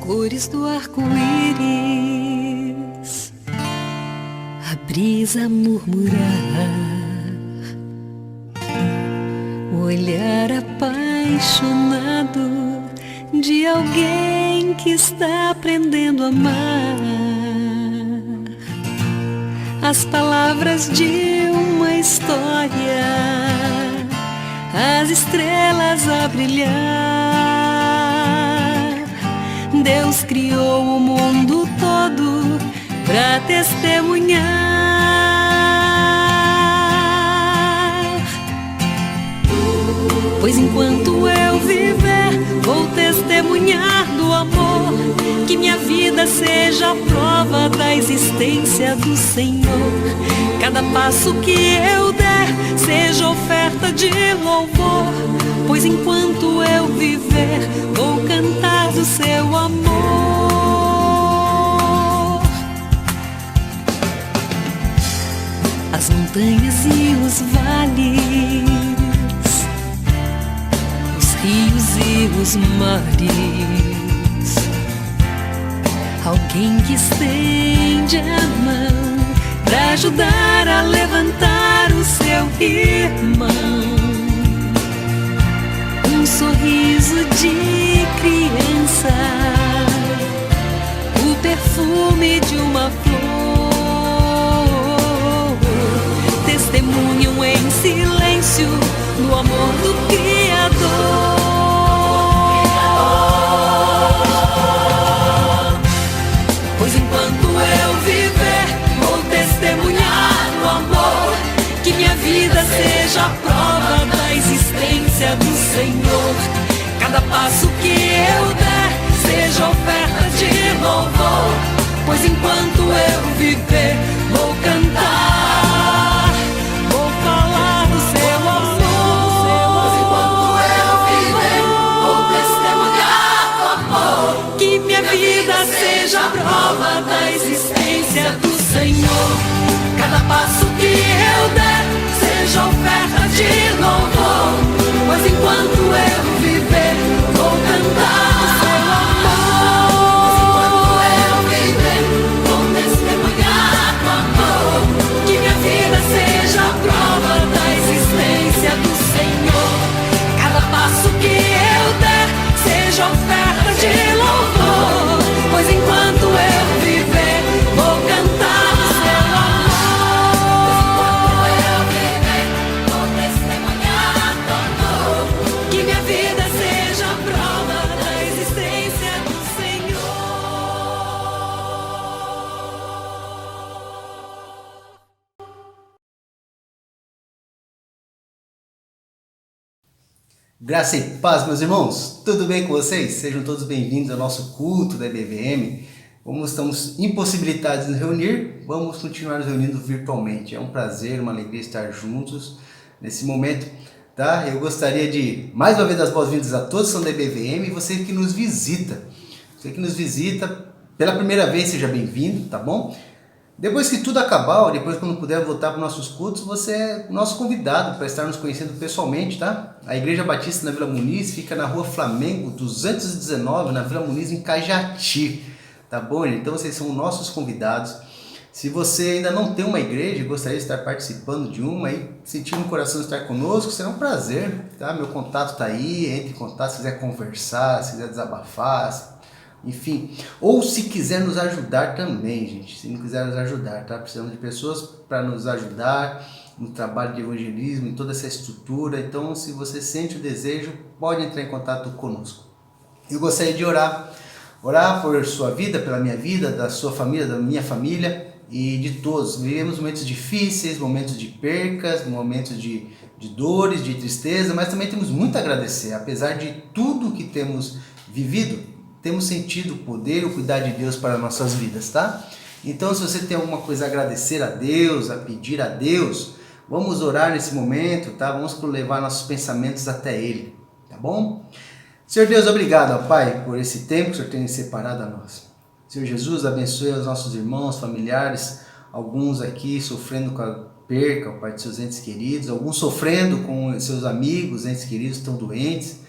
cores do arco-íris, a brisa murmurar, o olhar apaixonado de alguém que está aprendendo a amar, as palavras de uma história, as estrelas a brilhar. Deus criou o mundo todo pra testemunhar. Pois enquanto eu viver, vou testemunhar do amor, que minha vida seja a prova da existência do Senhor. Cada passo que eu der seja oferta de louvor, pois enquanto eu viver, vou cantar do seu amor. As montanhas e os vales, os rios e os mares, alguém que estende a mão pra ajudar a levantar o seu irmão. Um sorriso de criança, o perfume de uma flor, testemunham em silêncio do amor do Criador. Pois enquanto eu viver, vou testemunhar o amor, que minha vida seja a prova da existência do Senhor. Cada passo que eu der seja oferta de louvor, pois enquanto eu viver, vou cantar, vou falar do seu amor. Pois enquanto eu viver, vou testemunhar do amor, que minha vida seja a prova da existência do Senhor. Cada passo que eu der seja oferta de louvor, pois enquanto eu viver, vou cantar do seu amor. Pois enquanto eu viver, vou testemunhar do amor, que minha vida seja a prova da existência do Senhor. Cada passo que eu der seja oferta de louvor, pois enquanto eu viver, vou cantar do seu amor. Pois enquanto eu viver, vou testemunhar do amor, que minha vida seja a prova da existência do Senhor. Graça e paz, meus irmãos, tudo bem com vocês? Sejam todos bem-vindos ao nosso culto da EBVM. Como estamos impossibilitados de nos reunir, vamos continuar nos reunindo virtualmente. É um prazer, uma alegria estar juntos nesse momento, tá? Eu gostaria de, mais uma vez, dar as boas-vindas a todos que são da EBVM e você que nos visita. Você que nos visita pela primeira vez, seja bem-vindo, tá bom? Depois que tudo acabar, ou depois quando puder voltar para os nossos cultos, você é nosso convidado para estar nos conhecendo pessoalmente, tá? A Igreja Batista na Vila Muniz fica na Rua Flamengo 219, na Vila Muniz, em Cajati, tá bom? Então vocês são nossos convidados. Se você ainda não tem uma igreja e gostaria de estar participando de uma e sentir no coração estar conosco, será um prazer, tá? Meu contato está aí, entre em contato se quiser conversar, se quiser desabafar, enfim, ou se quiser nos ajudar também, gente, se não quiser nos ajudar, tá? Precisamos de pessoas para nos ajudar no trabalho de evangelismo, em toda essa estrutura. Então, se você sente o desejo, pode entrar em contato conosco. Eu gostaria de orar por sua vida, pela minha vida, da sua família, da minha família e de todos. Vivemos momentos difíceis, momentos de percas, momentos de dores, de tristeza, mas também temos muito a agradecer. Apesar de tudo que temos vivido, temos sentido o poder, o cuidar de Deus para nossas vidas, tá? Então, se você tem alguma coisa a agradecer a Deus, a pedir a Deus, vamos orar nesse momento, tá? Vamos levar nossos pensamentos até Ele, tá bom? Senhor Deus, obrigado, ó Pai, por esse tempo que o Senhor tem separado a nós. Senhor Jesus, abençoe os nossos irmãos, familiares, alguns aqui sofrendo com a perca, ó Pai, de seus entes queridos, alguns sofrendo com seus amigos, entes queridos que estão doentes,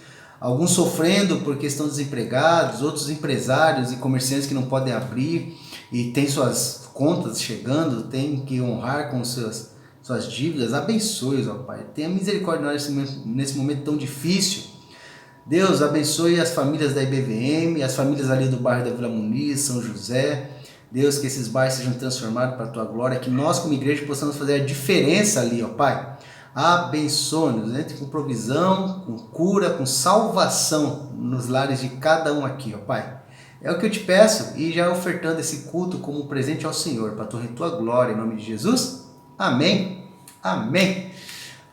alguns sofrendo por questão desempregados, outros empresários e comerciantes que não podem abrir e tem suas contas chegando, tem que honrar com suas dívidas. Abençoe, ó Pai, tenha misericórdia nesse momento tão difícil. Deus, abençoe as famílias da IBVM, as famílias ali do bairro da Vila Muniz, São José. Deus, que esses bairros sejam transformados para a Tua glória, que nós como igreja possamos fazer a diferença ali, ó Pai. Abençoe-nos, entre com provisão, com cura, com salvação nos lares de cada um aqui, ó Pai. É o que eu te peço e já ofertando esse culto como um presente ao Senhor, para a Tua glória, em nome de Jesus. Amém. Amém.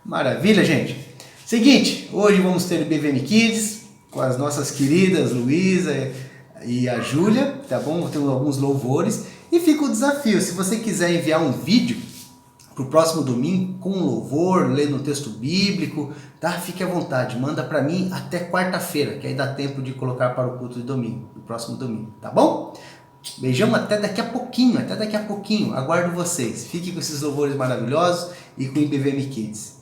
Maravilha, gente. Seguinte, hoje vamos ter o BVM Kids com as nossas queridas Luísa e a Júlia, tá bom? Temos alguns louvores e fica o desafio, se você quiser enviar um vídeo para o próximo domingo com um louvor, lendo um texto bíblico, tá? Fique à vontade, manda para mim até quarta-feira, que aí dá tempo de colocar para o culto de domingo, do próximo domingo, tá bom? Beijão, até daqui a pouquinho, aguardo vocês. Fique com esses louvores maravilhosos e com o IBVM Kids.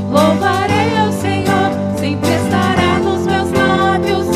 Louvarei ao Senhor, sempre estará nos meus lábios.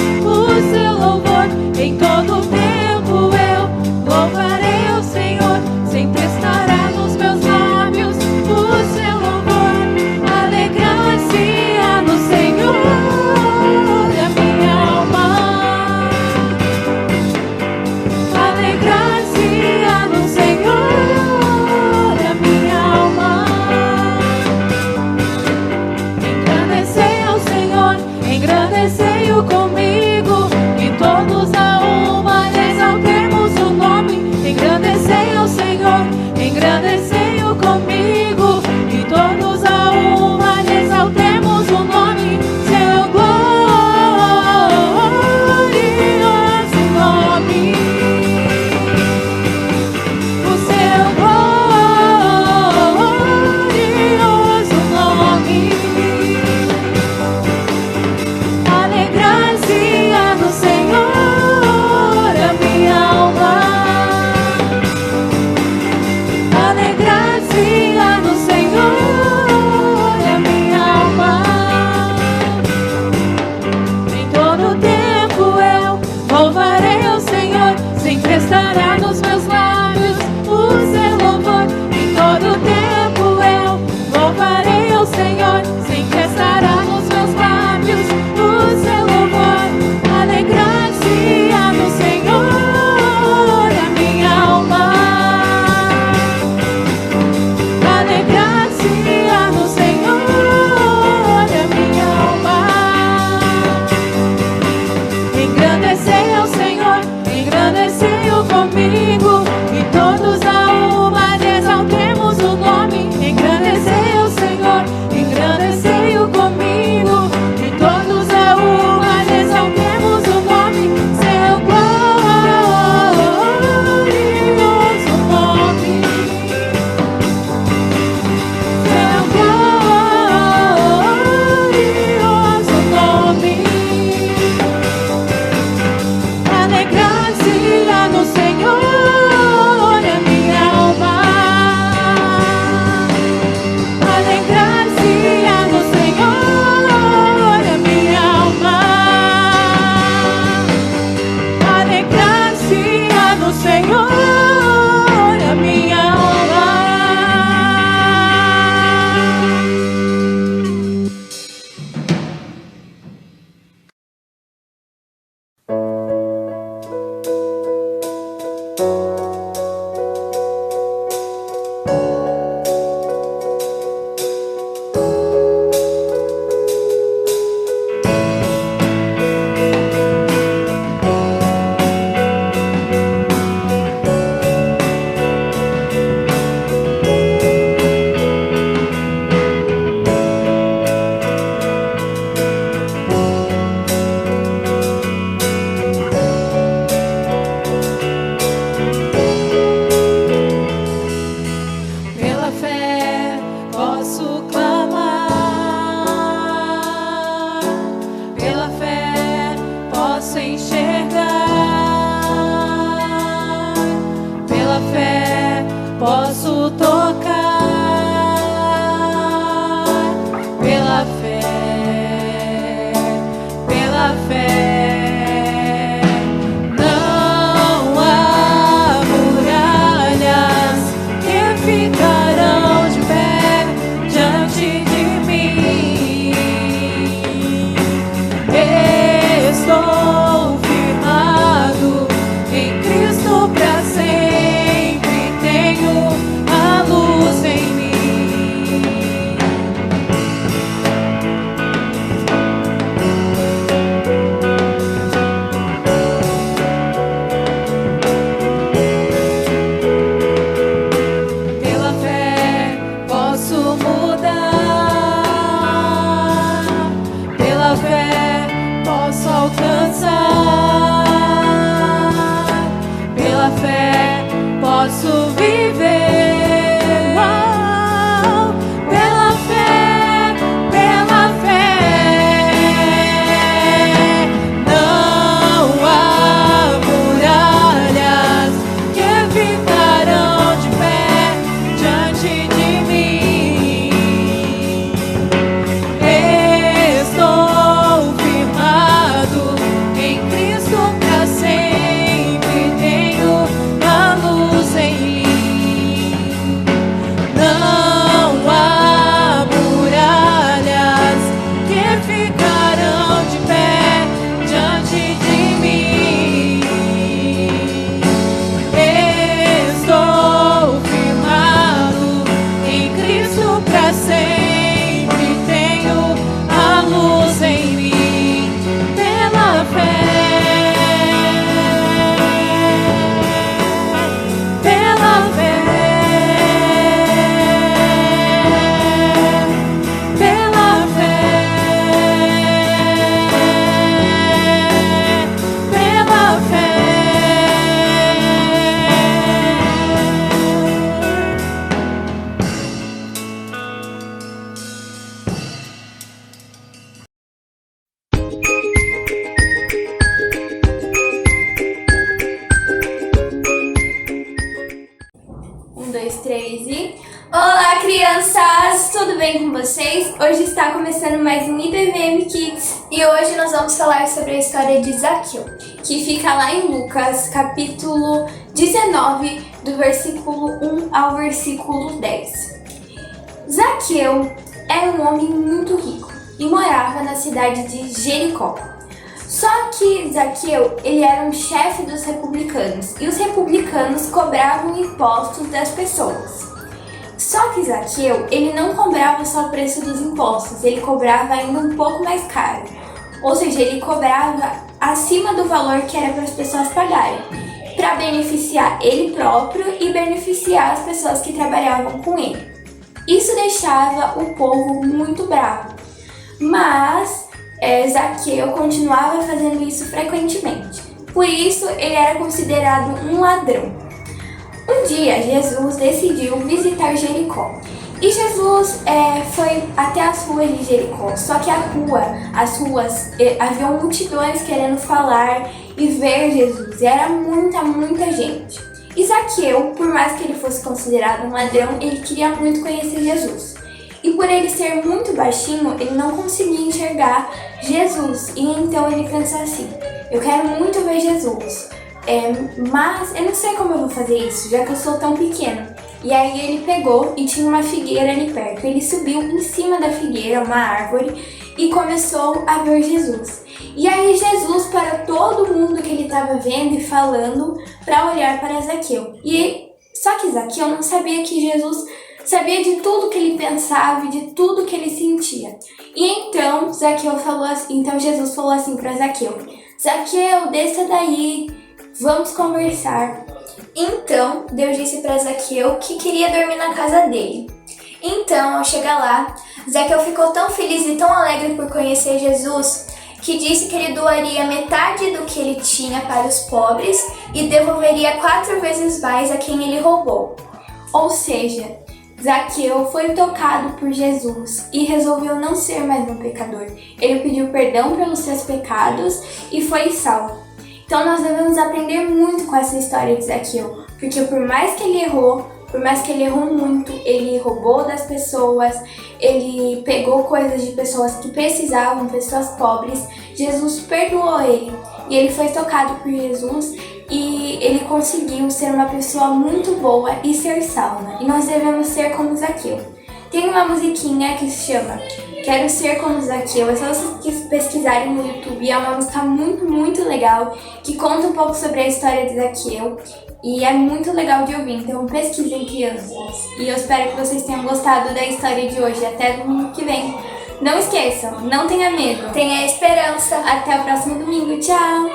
posso tocar pela fé, pela fé. Não há muralhas que ficarão de pé diante de mim. Estou firmado em Cristo pra sempre, tenho a luz em mim. Pela fé posso mudar, pela fé posso alcançar, pela fé posso viver. Oh, pela fé, pela fé. Não há muralhas que ficarão de pé diante de mim. Estou firmado em Cristo pra sempre, tenho a luz em mim. Não há muralhas que ficarão de pé diante de mim. Estou firmado em Cristo pra sempre, tenho a luz em mim. Pela fé, pela fé, pela fé, pela fé. Um, dois, três e... Olá, crianças! Tudo bem com vocês? Hoje está começando mais um IBVM Kids e hoje nós vamos falar sobre a história de Zaqueu, que fica lá em Lucas, capítulo 19, do versículo 1 ao versículo 10. Zaqueu era um homem muito rico e morava na cidade de Jericó. Só que Zaqueu, ele era um chefe dos republicanos e os republicanos cobravam impostos das pessoas. Só que Zaqueu, ele não cobrava só o preço dos impostos, ele cobrava ainda um pouco mais caro. Ou seja, ele cobrava acima do valor que era para as pessoas pagarem, para beneficiar ele próprio e beneficiar as pessoas que trabalhavam com ele. Isso deixava o povo muito bravo, mas Zaqueu continuava fazendo isso frequentemente. Por isso, ele era considerado um ladrão. Um dia, Jesus decidiu visitar Jericó. E Jesus foi até as ruas de Jericó. Só que as ruas, haviam multidões querendo falar e ver Jesus. E era muita gente. E Zaqueu, por mais que ele fosse considerado um ladrão, ele queria muito conhecer Jesus. E por ele ser muito baixinho, ele não conseguia enxergar Jesus. E então ele pensou assim: eu quero muito ver Jesus, mas eu não sei como eu vou fazer isso, já que eu sou tão pequeno. E aí ele pegou e tinha uma figueira ali perto. Ele subiu em cima da figueira, uma árvore, e começou a ver Jesus. E aí Jesus parou todo mundo que ele estava vendo e falando para olhar para Zaqueu. Só que Zaqueu não sabia que Jesus sabia de tudo que ele pensava e de tudo que ele sentia. E então Jesus falou assim para Zaqueu: Zaqueu, desça daí, vamos conversar. Então Deus disse para Zaqueu que queria dormir na casa dele. Então, ao chegar lá, Zaqueu ficou tão feliz e tão alegre por conhecer Jesus que disse que ele doaria metade do que ele tinha para os pobres e devolveria 4 vezes mais a quem ele roubou. Ou seja, Zaqueu foi tocado por Jesus e resolveu não ser mais um pecador. Ele pediu perdão pelos seus pecados e foi salvo. Então nós devemos aprender muito com essa história de Zaqueu, porque por mais que ele errou, Por mais que ele errou muito, ele roubou das pessoas, ele pegou coisas de pessoas que precisavam, pessoas pobres, Jesus perdoou ele. E ele foi tocado por Jesus e ele conseguiu ser uma pessoa muito boa e ser salva. E nós devemos ser como Zaqueu. Tem uma musiquinha que se chama Quero Ser Como Zaqueu, é só vocês pesquisarem no YouTube, é uma música muito legal, que conta um pouco sobre a história de Zaqueu, e é muito legal de ouvir, então pesquisem, crianças. E eu espero que vocês tenham gostado da história de hoje, até domingo que vem. Não esqueçam, não tenha medo, tenha esperança. Até o próximo domingo, tchau!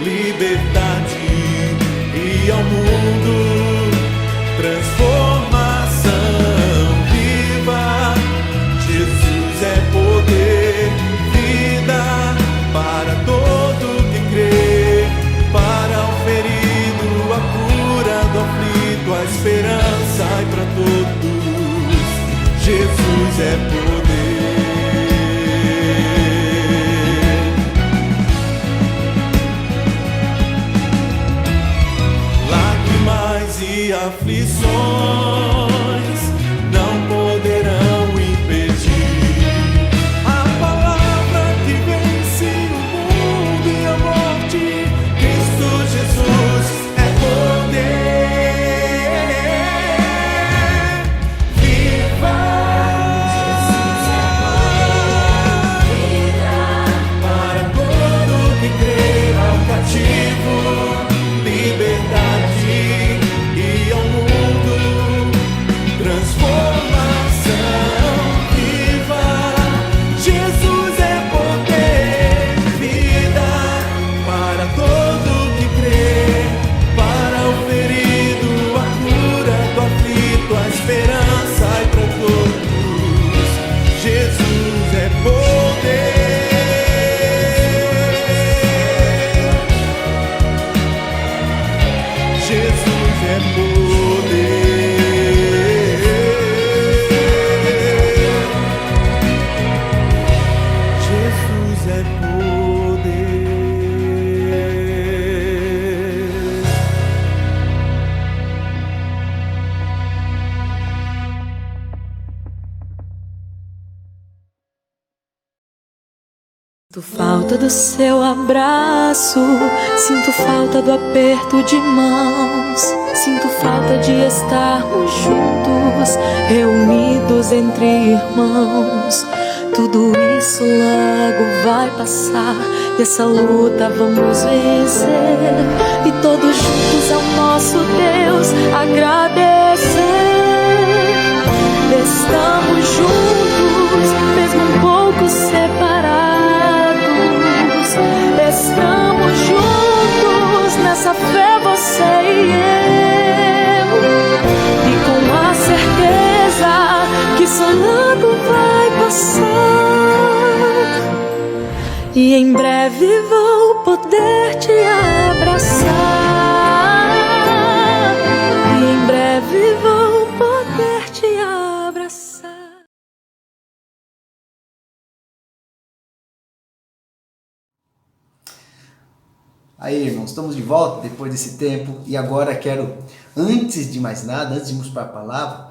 Liberdade e ao mundo transformação. Viva, Jesus é poder, vida para todo que crê, para o ferido a cura, do aflito a esperança e para todos Jesus é poder. E aflições não poderão impedir a palavra que vence o mundo e a morte. Cristo Jesus é poder. Viva, Jesus é poder, para todo que crê, ao cativo liberdade. Transformação, viva, Jesus é poder, vida para todo que crê, para o ferido a cura, do aflito a esperança e para todos Jesus é poder. Jesus é poder. Sinto falta do seu abraço, sinto falta do aperto de mãos, sinto falta de estarmos juntos, reunidos entre irmãos. Tudo isso logo vai passar e essa luta vamos vencer, e todos juntos ao nosso Deus agradecer. Estamos juntos, mesmo um pouco separados. Estamos juntos nessa fé, você e eu, e com a certeza que isso logo vai passar, e em breve vou poder te abraçar, e em breve vou Aí, irmãos, estamos de volta depois desse tempo e agora quero, antes de mais nada, antes de irmos para a palavra,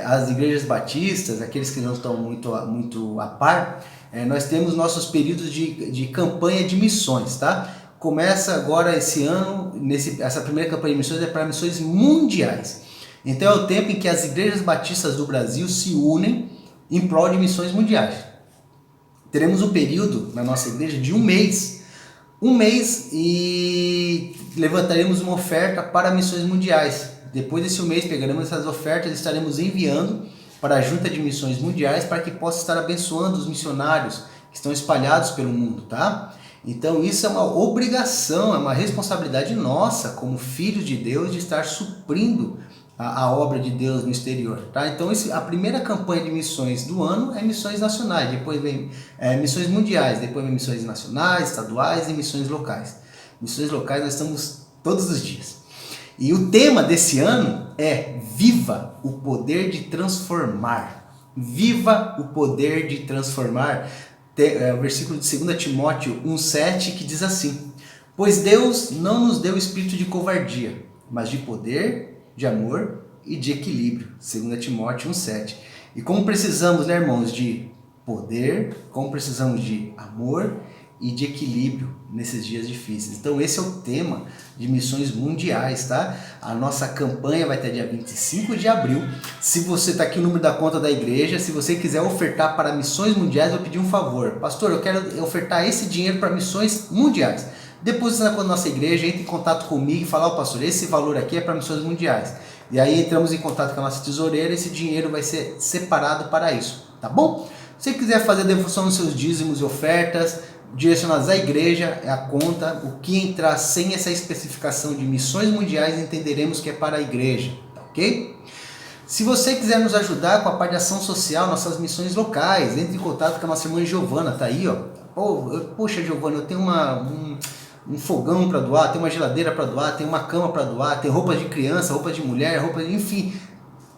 as igrejas batistas, aqueles que não estão muito a par, nós temos nossos períodos de campanha de missões, tá? Começa agora esse ano, essa primeira campanha de missões é para missões mundiais. Então é o tempo em que as igrejas batistas do Brasil se unem em prol de missões mundiais. Teremos um período na nossa igreja de um mês e levantaremos uma oferta para missões mundiais. Depois desse mês pegaremos essas ofertas e estaremos enviando para a Junta de Missões Mundiais para que possa estar abençoando os missionários que estão espalhados pelo mundo, tá? Então isso é uma obrigação, é uma responsabilidade nossa como filhos de Deus de estar suprindo a obra de Deus no exterior, tá? Então a primeira campanha de missões do ano é missões nacionais, depois vem missões mundiais, depois vem missões nacionais, estaduais e missões locais. Missões locais nós estamos todos os dias. E o tema desse ano é Viva o Poder de Transformar. Viva o Poder de Transformar. O versículo de 2 Timóteo 1,7 que diz assim: Pois Deus não nos deu espírito de covardia, mas de poder, de amor e de equilíbrio. 2 Timóteo 1,7. E como precisamos, né, irmãos, de poder, como precisamos de amor e de equilíbrio nesses dias difíceis. Então esse é o tema de missões mundiais, tá? A nossa campanha vai ter dia 25 de abril. Se você está aqui o número da conta da igreja, se você quiser ofertar para missões mundiais, eu vou pedir um favor. Pastor, eu quero ofertar esse dinheiro para missões mundiais. Depois na nossa igreja, entre em contato comigo e fala, pastor, esse valor aqui é para missões mundiais. E aí entramos em contato com a nossa tesoureira, esse dinheiro vai ser separado para isso, tá bom? Se você quiser fazer devolução nos seus dízimos e ofertas, direcionados à igreja, é a conta. O que entrar sem essa especificação de missões mundiais, entenderemos que é para a igreja, tá ok? Se você quiser nos ajudar com a parte de ação social, nossas missões locais, entre em contato com a nossa irmã Giovana, tá aí, ó. Poxa, Giovana, eu tenho um fogão para doar, tem uma geladeira para doar, tem uma cama para doar, tem roupas de criança, roupas de mulher, enfim,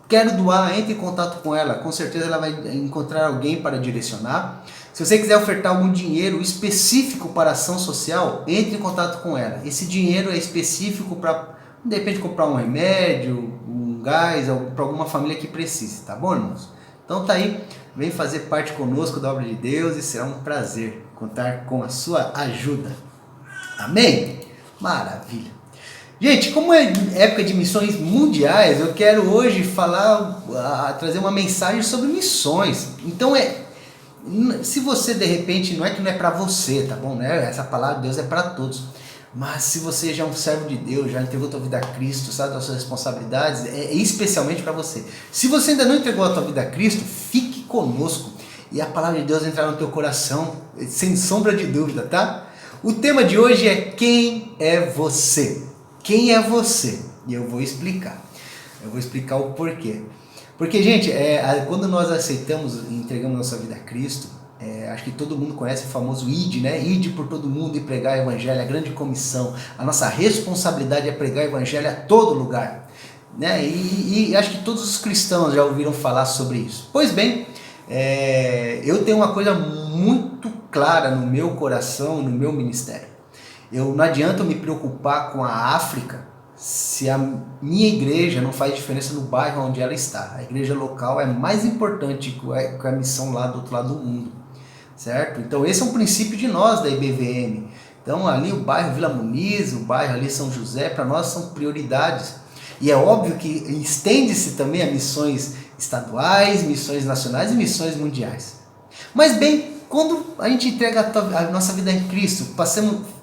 quero doar, entre em contato com ela, com certeza ela vai encontrar alguém para direcionar. Se você quiser ofertar algum dinheiro específico para ação social, entre em contato com ela. Esse dinheiro é específico para, de repente, comprar um remédio, um gás, para alguma família que precise, tá bom, irmãos? Então tá aí, vem fazer parte conosco da obra de Deus e será um prazer contar com a sua ajuda. Amém? Maravilha. Gente, como é época de missões mundiais, eu quero hoje trazer uma mensagem sobre missões. Então se você de repente, não é para você, tá bom? Né? Essa palavra de Deus é para todos. Mas se você já é um servo de Deus, já entregou a tua vida a Cristo, sabe das suas responsabilidades, é especialmente para você. Se você ainda não entregou a tua vida a Cristo, fique conosco e a palavra de Deus entrar no teu coração, sem sombra de dúvida, tá? O tema de hoje é quem é você? Quem é você? E eu vou explicar. Eu vou explicar o porquê. Porque, gente, quando nós aceitamos e entregamos nossa vida a Cristo, acho que todo mundo conhece o famoso ID, né? ID por todo mundo e pregar o evangelho, a grande comissão. A nossa responsabilidade é pregar o evangelho a todo lugar, né? E acho que todos os cristãos já ouviram falar sobre isso. Pois bem, eu tenho uma coisa muito clara no meu coração, no meu ministério. Não adianta eu me preocupar com a África se a minha igreja não faz diferença no bairro onde ela está. A igreja local é mais importante que a missão lá do outro lado do mundo, certo? Então esse é um princípio de nós da IBVM. Então ali o bairro Vila Muniz, o bairro ali São José, para nós são prioridades. E é óbvio que estende-se também a missões estaduais, missões nacionais e missões mundiais. Mas bem, quando a gente entrega a nossa vida em Cristo,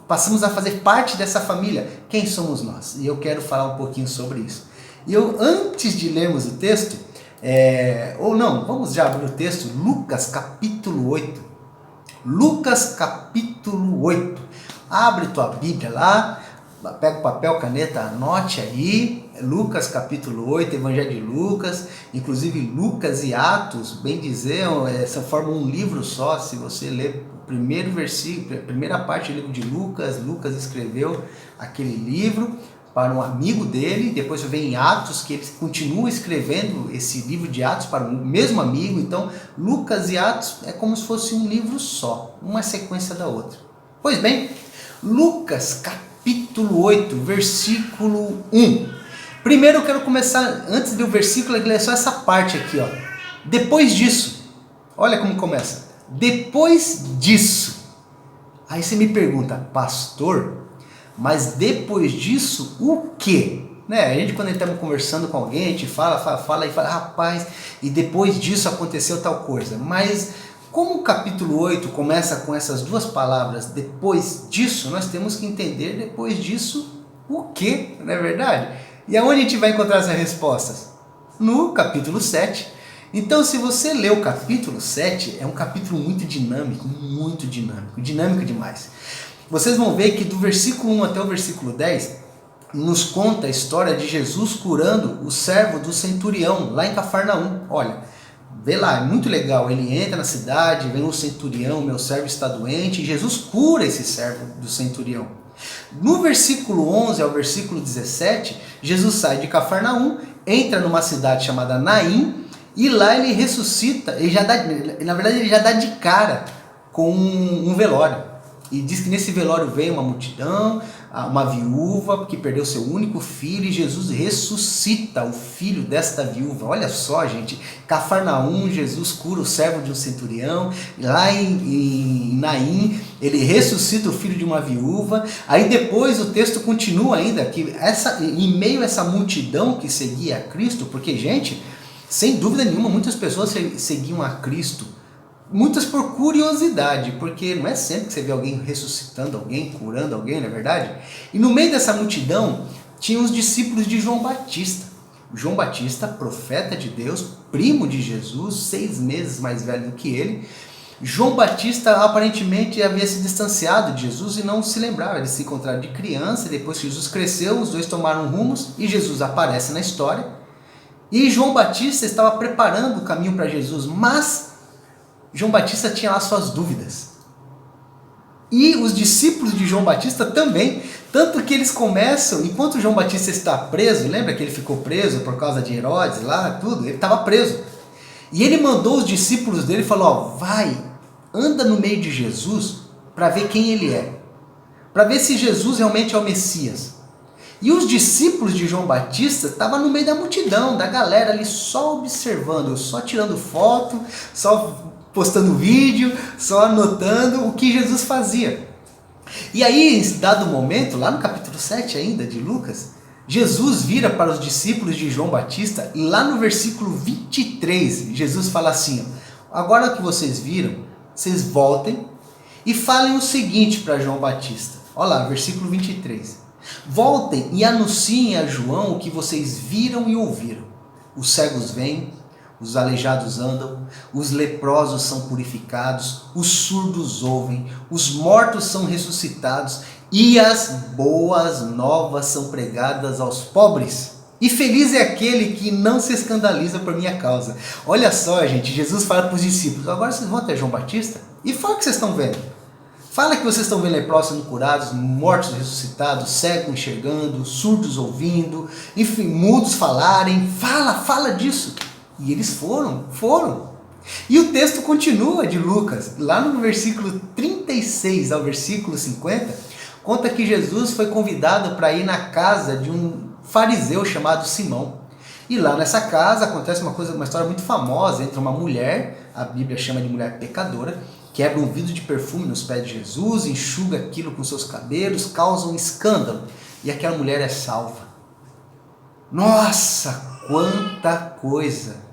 passamos a fazer parte dessa família, quem somos nós? E eu quero falar um pouquinho sobre isso. E antes de lermos o texto, vamos já abrir o texto, Lucas capítulo 8. Lucas capítulo 8. Abre tua Bíblia lá, pega o papel, caneta, anote aí, Lucas capítulo 8, Evangelho de Lucas, inclusive Lucas e Atos, bem dizer, formam um livro só. Se você ler o primeiro versículo, a primeira parte do livro de Lucas, Lucas escreveu aquele livro para um amigo dele, depois vem Atos, que ele continua escrevendo esse livro de Atos para o mesmo amigo. Então Lucas e Atos é como se fosse um livro só, uma sequência da outra. Pois bem, Lucas capítulo capítulo 8, versículo 1. Primeiro eu quero começar, antes do versículo, ler só essa parte aqui, ó. Depois disso, olha como começa. Depois disso. Aí você me pergunta, pastor, mas depois disso, o quê? Né? A gente, quando estamos conversando com alguém, a gente fala, rapaz, e depois disso aconteceu tal coisa. Mas como o capítulo 8 começa com essas duas palavras, depois disso, nós temos que entender depois disso o quê, não é verdade? E aonde a gente vai encontrar essas respostas? No capítulo 7. Então, se você ler o capítulo 7, é um capítulo muito dinâmico demais. Vocês vão ver que do versículo 1 até o versículo 10, nos conta a história de Jesus curando o servo do centurião, lá em Cafarnaum. Olha, vê lá, é muito legal. Ele entra na cidade, vem um centurião, meu servo está doente, e Jesus cura esse servo do centurião. No versículo 11 ao versículo 17, Jesus sai de Cafarnaum, entra numa cidade chamada Naim, e lá ele ressuscita, ele já dá de cara com um velório. E diz que nesse velório veio uma multidão, uma viúva que perdeu seu único filho, e Jesus ressuscita o filho desta viúva. Olha só, gente, Cafarnaum, Jesus cura o servo de um centurião, lá em Naim, ele ressuscita o filho de uma viúva. Aí depois o texto continua ainda, que em meio a essa multidão que seguia a Cristo, porque, gente, sem dúvida nenhuma, muitas pessoas seguiam a Cristo, muitas por curiosidade, porque não é sempre que você vê alguém ressuscitando alguém, curando alguém, não é verdade? E no meio dessa multidão, tinha os discípulos de João Batista. João Batista, profeta de Deus, primo de Jesus, 6 meses mais velho do que ele. João Batista aparentemente havia se distanciado de Jesus e não se lembrava. Eles se encontraram de criança, e depois que Jesus cresceu, os dois tomaram rumos, e Jesus aparece na história. E João Batista estava preparando o caminho para Jesus, mas João Batista tinha lá suas dúvidas. E os discípulos de João Batista também, tanto que eles começam, enquanto João Batista está preso, lembra que ele ficou preso por causa de Herodes lá, tudo, ele estava preso. E ele mandou os discípulos dele e falou, ó, vai, anda no meio de Jesus para ver quem ele é, para ver se Jesus realmente é o Messias. E os discípulos de João Batista estavam no meio da multidão, da galera ali, só observando, só tirando foto, só postando vídeo, só anotando o que Jesus fazia. E aí, em dado momento, lá no capítulo 7 ainda de Lucas, Jesus vira para os discípulos de João Batista, e lá no versículo 23, Jesus fala assim, ó, agora que vocês viram, vocês voltem e falem o seguinte para João Batista. Olha lá, versículo 23. Voltem e anunciem a João o que vocês viram e ouviram. Os cegos vêm, os aleijados andam, os leprosos são purificados, os surdos ouvem, os mortos são ressuscitados e as boas novas são pregadas aos pobres. E feliz é aquele que não se escandaliza por minha causa. Olha só, gente, Jesus fala para os discípulos, agora vocês vão até João Batista e fala o que vocês estão vendo. Fala que vocês estão vendo leprosos sendo curados, mortos ressuscitados, cegos enxergando, surdos ouvindo, enfim, mudos falarem. Fala disso. E eles foram. E o texto continua de Lucas, lá no versículo 36 ao versículo 50, conta que Jesus foi convidado para ir na casa de um fariseu chamado Simão. E lá nessa casa acontece uma história muito famosa entre uma mulher, a Bíblia chama de mulher pecadora, quebra um vidro de perfume nos pés de Jesus, enxuga aquilo com seus cabelos, causa um escândalo, e aquela mulher é salva. Nossa, quanta coisa!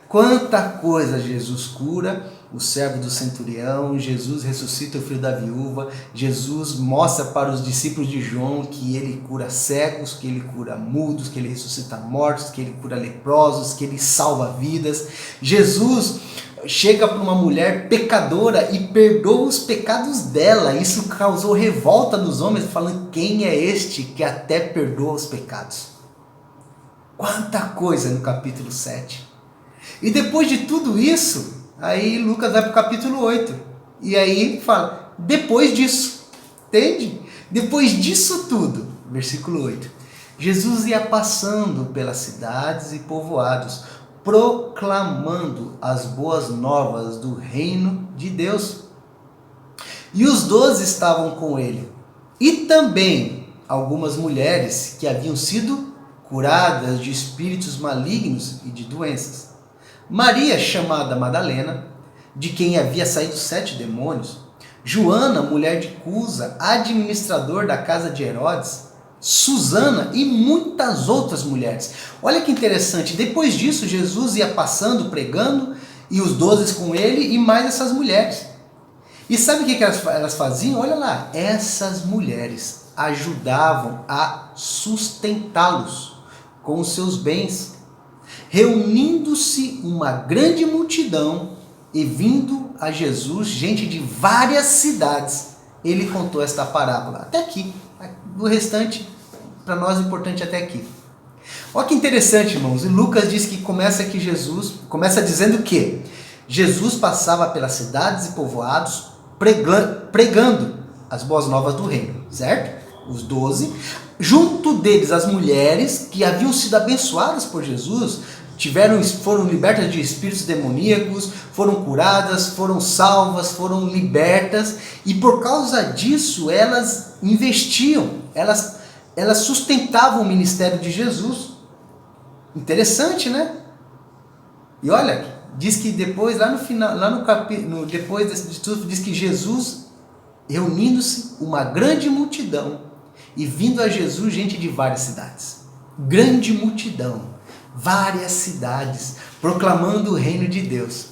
Quanta coisa! Jesus cura o servo do centurião, Jesus ressuscita o filho da viúva, Jesus mostra para os discípulos de João que ele cura cegos, que ele cura mudos, que ele ressuscita mortos, que ele cura leprosos, que ele salva vidas. Jesus chega para uma mulher pecadora e perdoa os pecados dela. Isso causou revolta nos homens, falando, quem é este que até perdoa os pecados? Quanta coisa no capítulo 7. E depois de tudo isso, aí Lucas vai para o capítulo 8. E aí fala, depois disso, entende? Depois disso tudo, versículo 8. Jesus ia passando pelas cidades e povoados, proclamando as boas novas do reino de Deus. E os 12 estavam com ele. E também algumas mulheres que haviam sido curadas de espíritos malignos e de doenças. Maria, chamada Madalena, de quem havia saído 7 demônios. Joana, mulher de Cusa, administrador da casa de Herodes. Susana e muitas outras mulheres. Olha que interessante, depois disso Jesus ia passando, pregando, e os 12 com ele e mais essas mulheres. E sabe o que elas faziam? Olha lá, essas mulheres ajudavam a sustentá-los com os seus bens, reunindo-se uma grande multidão e vindo a Jesus, gente de várias cidades. Ele contou esta parábola. Até aqui. O restante, para nós, é importante até aqui. Olha que interessante, irmãos. E Lucas diz que começa dizendo que Jesus passava pelas cidades e povoados pregando as boas novas do reino, certo? Os 12, junto deles as mulheres que haviam sido abençoadas por Jesus, foram libertas de espíritos demoníacos, foram curadas, foram salvas, foram libertas, e por causa disso elas investiam, elas sustentavam o ministério de Jesus. Interessante, né? E olha, diz que depois, lá no final, depois de tudo, diz que Jesus, reunindo-se uma grande multidão, e vindo a Jesus gente de várias cidades. Grande multidão, várias cidades, proclamando o reino de Deus.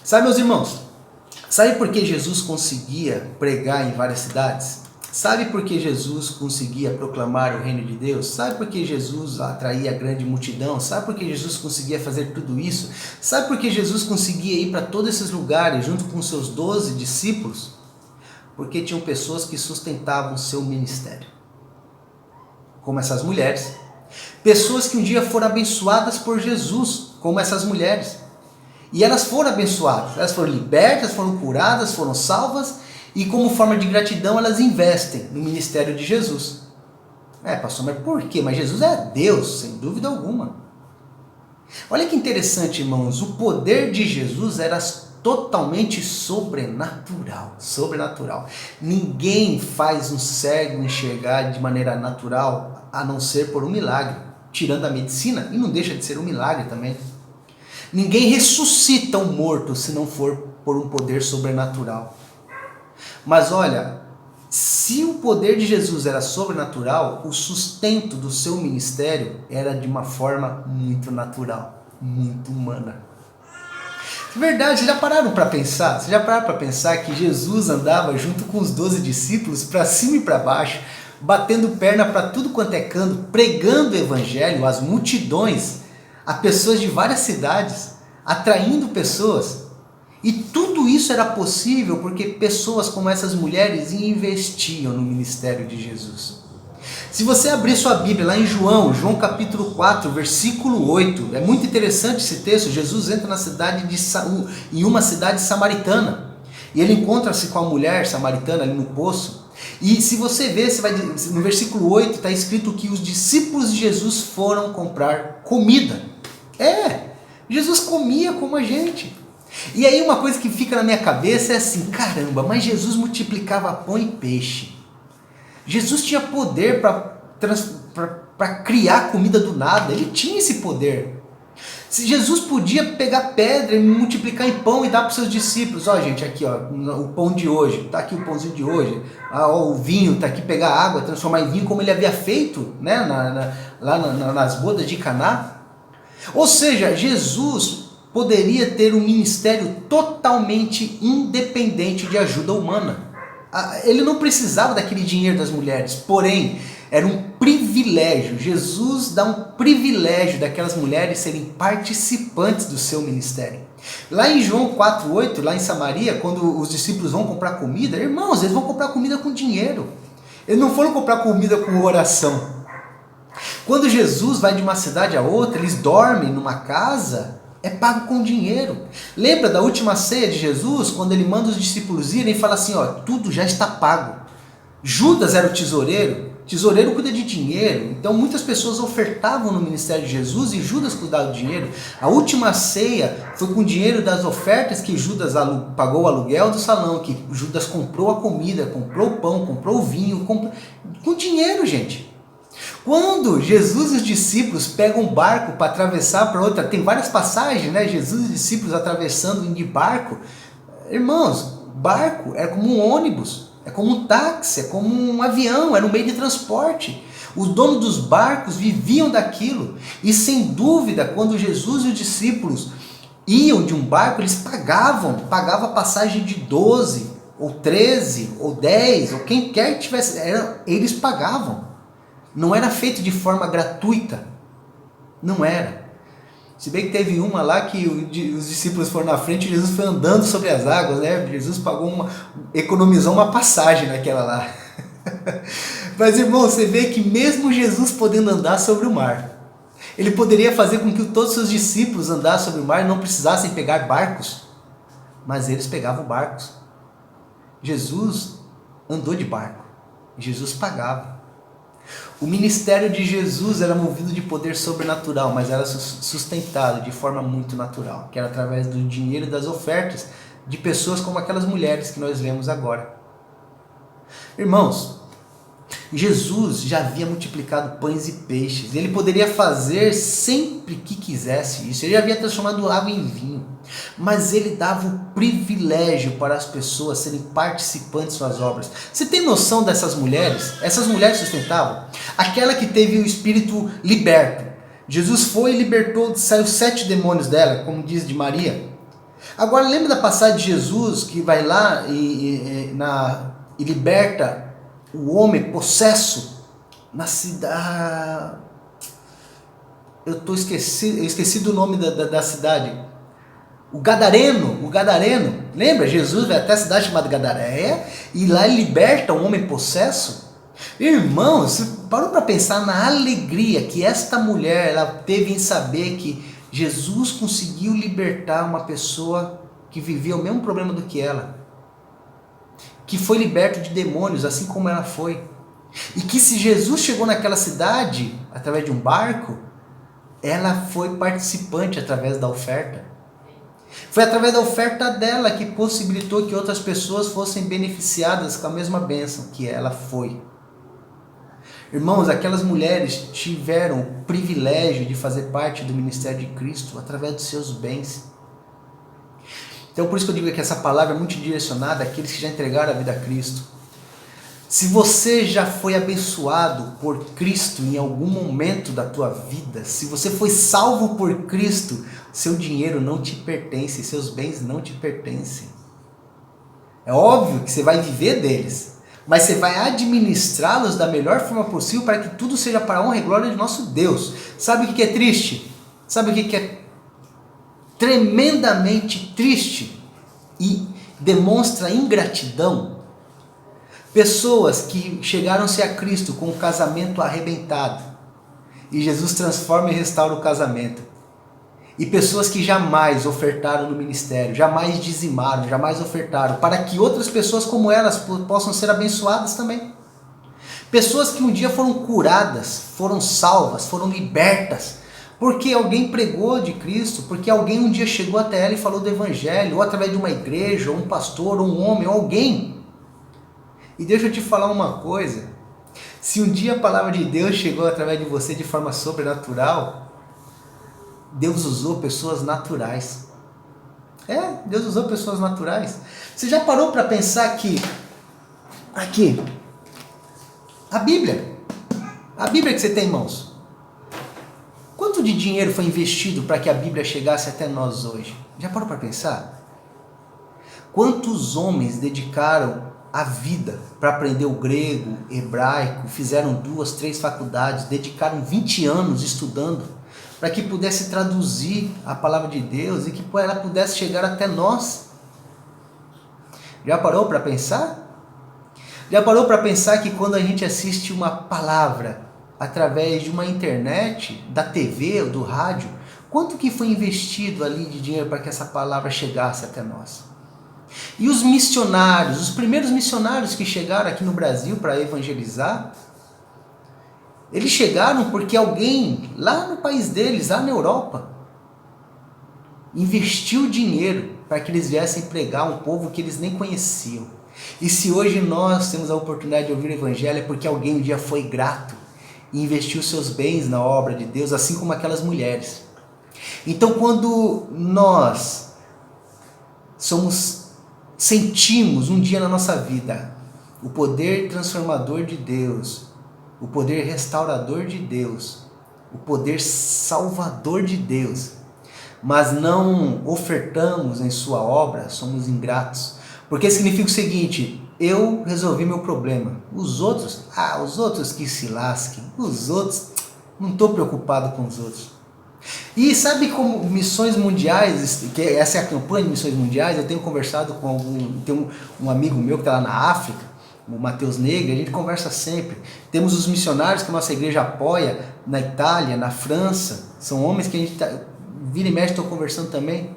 Sabe, meus irmãos, sabe por que Jesus conseguia pregar em várias cidades? Sabe por que Jesus conseguia proclamar o reino de Deus? Sabe por que Jesus atraía a grande multidão? Sabe por que Jesus conseguia fazer tudo isso? Sabe por que Jesus conseguia ir para todos esses lugares junto com seus 12 discípulos? Porque tinham pessoas que sustentavam o seu ministério. Como essas mulheres. Pessoas que um dia foram abençoadas por Jesus, como essas mulheres. E elas foram abençoadas, elas foram libertas, foram curadas, foram salvas, e como forma de gratidão elas investem no ministério de Jesus. Pastor, mas por quê? Mas Jesus é Deus, sem dúvida alguma. Olha que interessante, irmãos, o poder de Jesus era totalmente sobrenatural. Ninguém faz um cego enxergar de maneira natural, a não ser por um milagre, tirando a medicina, e não deixa de ser um milagre também. Ninguém ressuscita um morto se não for por um poder sobrenatural. Mas olha, se o poder de Jesus era sobrenatural, o sustento do seu ministério era de uma forma muito natural, muito humana. Verdade, vocês já pararam para pensar? Vocês já pararam para pensar que Jesus andava junto com os 12 discípulos para cima e para baixo, batendo perna para tudo quanto é canto, pregando o evangelho às multidões, a pessoas de várias cidades, atraindo pessoas? E tudo isso era possível porque pessoas como essas mulheres investiam no ministério de Jesus. Se você abrir sua Bíblia lá em João capítulo 4, versículo 8, é muito interessante esse texto. Jesus entra em uma cidade samaritana e ele encontra-se com a mulher samaritana ali no poço. E se você ver, no versículo 8 está escrito que os discípulos de Jesus foram comprar comida. Jesus comia como a gente. E aí uma coisa que fica na minha cabeça é assim, caramba, mas Jesus multiplicava pão e peixe. Jesus tinha poder para criar comida do nada, ele tinha esse poder. Se Jesus podia pegar pedra e multiplicar em pão e dar para os seus discípulos, gente, aqui o pão de hoje, está aqui o pãozinho de hoje, o vinho, está aqui, pegar água, transformar em vinho como ele havia feito, né, lá nas bodas de Caná. Ou seja, Jesus poderia ter um ministério totalmente independente de ajuda humana. Ele não precisava daquele dinheiro das mulheres, porém, era um privilégio. Jesus dá um privilégio daquelas mulheres serem participantes do seu ministério. Lá em João 4,8, lá em Samaria, quando os discípulos vão comprar comida, irmãos, eles vão comprar comida com dinheiro. Eles não foram comprar comida com oração. Quando Jesus vai de uma cidade a outra, eles dormem numa casa, é pago com dinheiro. Lembra da última ceia de Jesus, quando ele manda os discípulos irem e fala assim, tudo já está pago. Judas era o tesoureiro, Tesoureiro cuida de dinheiro, então muitas pessoas ofertavam no ministério de Jesus e Judas cuidava do dinheiro. A última ceia foi com o dinheiro das ofertas que Judas pagou o aluguel do salão, que Judas comprou a comida, comprou o pão, comprou o vinho, com dinheiro, gente. Quando Jesus e os discípulos pegam um barco para atravessar para outra, tem várias passagens, né? Jesus e os discípulos atravessando de barco. Irmãos, barco é como um ônibus. É como um táxi, é como um avião, era um meio de transporte. Os donos dos barcos viviam daquilo. E sem dúvida, quando Jesus e os discípulos iam de um barco, eles pagavam a passagem de 12, ou 13, ou 10, ou quem quer que tivesse, eles pagavam. Não era feito de forma gratuita. Não era. Se bem que teve uma lá que os discípulos foram na frente e Jesus foi andando sobre as águas, né? Jesus economizou uma passagem naquela lá. Mas, irmão, você vê que mesmo Jesus podendo andar sobre o mar, ele poderia fazer com que todos os seus discípulos andassem sobre o mar e não precisassem pegar barcos. Mas eles pegavam barcos. Jesus andou de barco. Jesus pagava. O ministério de Jesus era movido de poder sobrenatural, mas era sustentado de forma muito natural, que era através do dinheiro e das ofertas de pessoas como aquelas mulheres que nós vemos agora. Irmãos, Jesus já havia multiplicado pães e peixes, ele poderia fazer sempre que quisesse isso, ele já havia transformado água em vinho, mas ele dava o privilégio para as pessoas serem participantes de suas obras. Você tem noção dessas mulheres? Essas mulheres sustentavam. Aquela que teve o espírito liberto. Jesus foi e libertou, saiu 7 demônios dela, como diz de Maria. Agora lembra da passagem de Jesus que vai lá e liberta o homem possesso na cidade. Eu esqueci do nome da cidade. O Gadareno, lembra? Jesus vai até a cidade chamada Gadareia e lá ele liberta um homem possesso. Irmão, você parou para pensar na alegria que esta mulher ela teve em saber que Jesus conseguiu libertar uma pessoa que vivia o mesmo problema do que ela, que foi liberto de demônios, assim como ela foi. E que se Jesus chegou naquela cidade através de um barco, ela foi participante através da oferta. Foi através da oferta dela que possibilitou que outras pessoas fossem beneficiadas com a mesma bênção que ela foi. Irmãos, aquelas mulheres tiveram o privilégio de fazer parte do ministério de Cristo através dos seus bens. Então por isso que eu digo que essa palavra é muito direcionada àqueles que já entregaram a vida a Cristo. Se você já foi abençoado por Cristo em algum momento da tua vida, se você foi salvo por Cristo, seu dinheiro não te pertence, seus bens não te pertencem. É óbvio que você vai viver deles, mas você vai administrá-los da melhor forma possível para que tudo seja para a honra e glória de nosso Deus. Sabe o que é triste? Sabe o que é tremendamente triste e demonstra ingratidão? Pessoas que chegaram-se a Cristo com um casamento arrebentado e Jesus transforma e restaura o casamento. E pessoas que jamais ofertaram no ministério, jamais dizimaram, jamais ofertaram, para que outras pessoas como elas possam ser abençoadas também. Pessoas que um dia foram curadas, foram salvas, foram libertas, porque alguém pregou de Cristo, porque alguém um dia chegou até ela e falou do Evangelho, ou através de uma igreja, ou um pastor, ou um homem, ou alguém. E deixa eu te falar uma coisa, se um dia a palavra de Deus chegou através de você de forma sobrenatural, Deus usou pessoas naturais. Deus usou pessoas naturais. Você já parou para pensar que aqui, a Bíblia que você tem em mãos, quanto de dinheiro foi investido para que a Bíblia chegasse até nós hoje? Já parou para pensar? Quantos homens dedicaram a vida para aprender o grego, hebraico, fizeram 2, 3 faculdades, dedicaram 20 anos estudando para que pudesse traduzir a palavra de Deus e que ela pudesse chegar até nós? Já parou para pensar? Já parou para pensar que quando a gente assiste uma palavra através de uma internet, da TV ou do rádio, quanto que foi investido ali de dinheiro para que essa palavra chegasse até nós? E os missionários, os primeiros missionários que chegaram aqui no Brasil para evangelizar, Eles chegaram porque alguém lá no país deles, lá na Europa, investiu dinheiro para que eles viessem pregar um povo que eles nem conheciam. E se hoje nós temos a oportunidade de ouvir o Evangelho, é porque alguém um dia foi grato e investiu seus bens na obra de Deus, assim como aquelas mulheres. Então, quando nós sentimos um dia na nossa vida o poder transformador de Deus, o poder restaurador de Deus, o poder salvador de Deus, mas não ofertamos em sua obra, somos ingratos. Porque significa o seguinte: eu resolvi meu problema, os outros que se lasquem, os outros, não estou preocupado com os outros. E sabe como missões mundiais, que essa é a campanha de missões mundiais, eu tenho conversado com tem um amigo meu que está lá na África, o Matheus Negri, a gente conversa sempre. Temos os missionários que a nossa igreja apoia na Itália, na França, são homens que a gente vira e mexe, estou conversando também.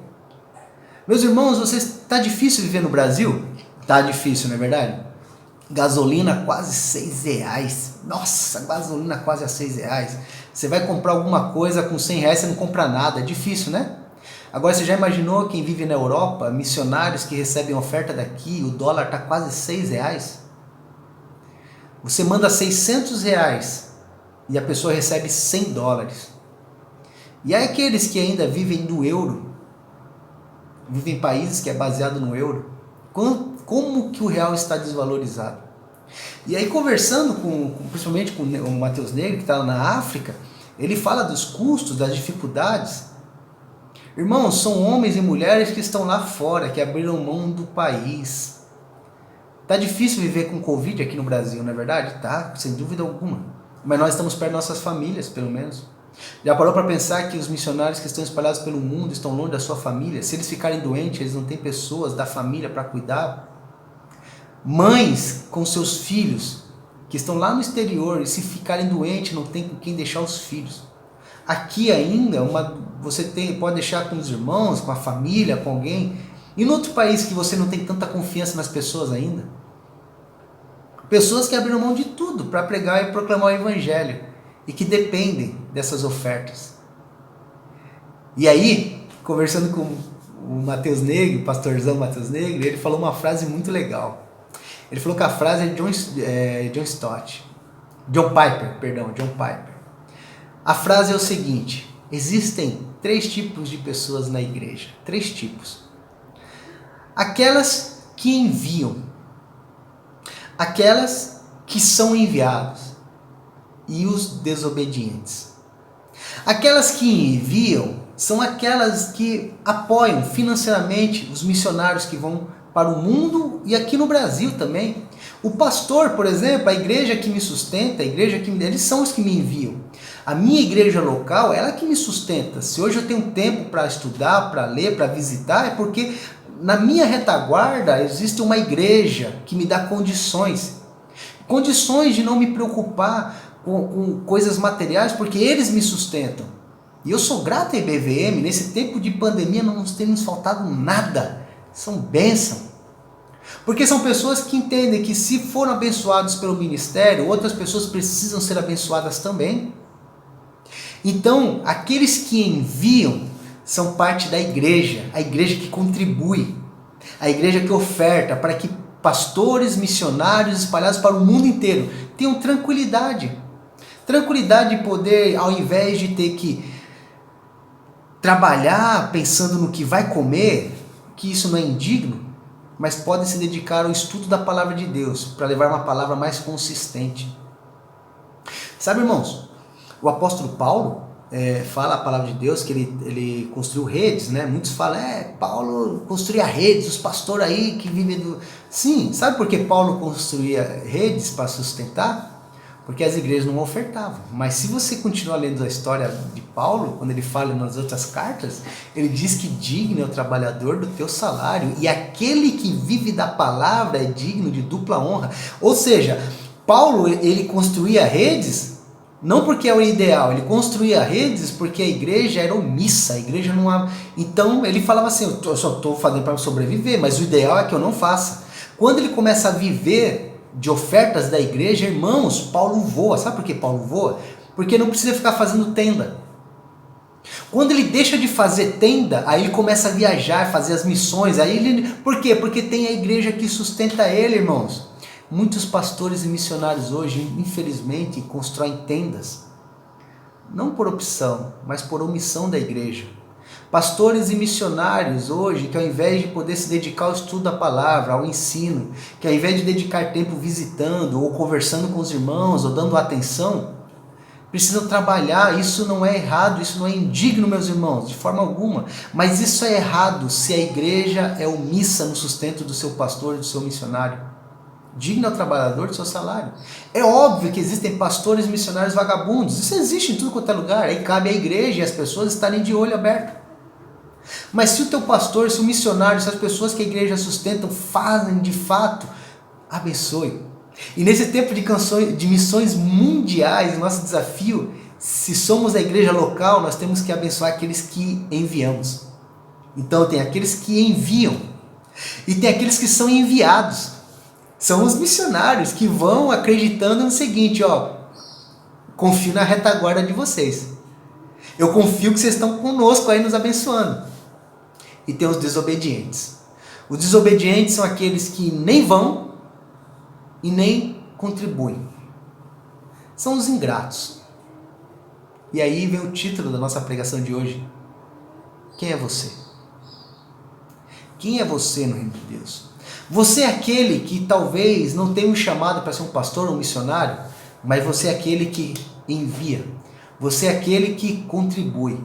Meus irmãos, está difícil viver no Brasil? Está difícil, não é verdade? Gasolina quase R$6. Nossa, gasolina quase a R$6. Você vai comprar alguma coisa com R$100, você não compra nada. É difícil, né? Agora, você já imaginou quem vive na Europa, missionários que recebem oferta daqui, o dólar está quase R$6? Você manda R$600 e a pessoa recebe $100. E aí aqueles que ainda vivem do euro, vivem em países que é baseado no euro, como que o real está desvalorizado? E aí conversando principalmente com o Matheus Negri, que está lá na África, ele fala dos custos, das dificuldades. Irmãos, são homens e mulheres que estão lá fora, que abriram mão do país. Tá difícil viver com Covid aqui no Brasil, não é verdade? Tá, sem dúvida alguma. Mas nós estamos perto das nossas famílias, pelo menos. Já parou para pensar que os missionários que estão espalhados pelo mundo estão longe da sua família? Se eles ficarem doentes, eles não têm pessoas da família para cuidar. Mães com seus filhos que estão lá no exterior e se ficarem doentes não tem com quem deixar os filhos. Aqui ainda você pode deixar com os irmãos, com a família, com alguém. E no outro país que você não tem tanta confiança nas pessoas ainda? Pessoas que abriram mão de tudo para pregar e proclamar o Evangelho e que dependem dessas ofertas. E aí, conversando com o Matheus Negri, o pastorzão Matheus Negri, ele falou uma frase muito legal. Ele falou que a frase é John Piper. A frase é o seguinte: existem 3 tipos de pessoas na igreja. 3 tipos. Aquelas que enviam, aquelas que são enviados e os desobedientes. Aquelas que enviam são aquelas que apoiam financeiramente os missionários que vão para o mundo e aqui no Brasil também. O pastor, por exemplo, a igreja que me sustenta, eles são os que me enviam. A minha igreja local, ela que me sustenta. Se hoje eu tenho tempo para estudar, para ler, para visitar, é porque na minha retaguarda existe uma igreja que me dá condições de não me preocupar com coisas materiais, porque eles me sustentam. E eu sou grato à IBVM, nesse tempo de pandemia não nos tem nos faltado nada. São bênçãos. Porque são pessoas que entendem que se foram abençoados pelo ministério, outras pessoas precisam ser abençoadas também. Então, aqueles que enviam são parte da igreja, a igreja que contribui, a igreja que oferta para que pastores, missionários espalhados para o mundo inteiro tenham tranquilidade. Tranquilidade de poder, ao invés de ter que trabalhar pensando no que vai comer, que isso não é indigno, mas podem se dedicar ao estudo da palavra de Deus, para levar uma palavra mais consistente. Sabe, irmãos, o apóstolo Paulo fala a palavra de Deus que ele construiu redes, né? Muitos falam, Paulo construía redes, os pastores aí que vivem do... Sim, sabe por que Paulo construía redes para sustentar? Porque as igrejas não ofertavam. Mas se você continuar lendo a história de Paulo, quando ele fala nas outras cartas, ele diz que digno é o trabalhador do teu salário, e aquele que vive da palavra é digno de dupla honra. Ou seja, Paulo, ele construía redes, não porque é o ideal, ele construía redes porque a igreja era omissa, a igreja não... Então ele falava assim, eu só estou fazendo para sobreviver, mas o ideal é que eu não faça. Quando ele começa a viver de ofertas da igreja, irmãos, Paulo voa. Sabe por que Paulo voa? Porque não precisa ficar fazendo tenda. Quando ele deixa de fazer tenda, aí ele começa a viajar, fazer as missões. Por quê? Porque tem a igreja que sustenta ele, irmãos. Muitos pastores e missionários hoje, infelizmente, constroem tendas. Não por opção, mas por omissão da igreja. Pastores e missionários hoje, que ao invés de poder se dedicar ao estudo da palavra, ao ensino, que ao invés de dedicar tempo visitando, ou conversando com os irmãos, ou dando atenção, precisam trabalhar. Isso não é errado, isso não é indigno, meus irmãos, de forma alguma. Mas isso é errado se a igreja é omissa no sustento do seu pastor e do seu missionário. Digno ao trabalhador do seu salário. É óbvio que existem pastores e missionários vagabundos. Isso existe em tudo quanto é lugar. Aí cabe à igreja e as pessoas estarem de olho aberto. Mas se o teu pastor, se o missionário, se as pessoas que a igreja sustentam fazem de fato, abençoe. E nesse tempo de missões mundiais, nosso desafio, se somos a igreja local, nós temos que abençoar aqueles que enviamos. Então tem aqueles que enviam e tem aqueles que são enviados. São os missionários que vão acreditando no seguinte, confio na retaguarda de vocês. Eu confio que vocês estão conosco aí nos abençoando. E tem os desobedientes. Os desobedientes são aqueles que nem vão e nem contribuem. São os ingratos. E aí vem o título da nossa pregação de hoje. Quem é você? Quem é você no reino de Deus? Você é aquele que talvez não tenha um chamado para ser um pastor ou um missionário, mas você é aquele que envia. Você é aquele que contribui.